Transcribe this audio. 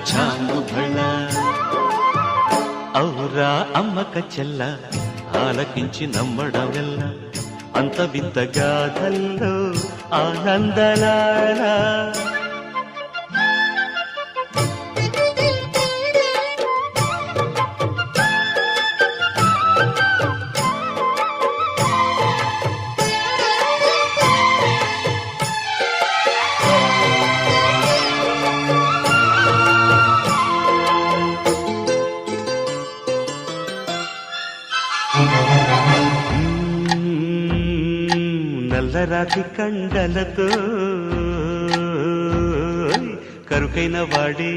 చాంగుబళ ఔరా అమ్మక చెల్ల ఆలకించి నమ్మడమెల్ల అంత వింత గాథల్లో ఆనందలారా నల్లరాతి కండలతో కరుకైన వాడే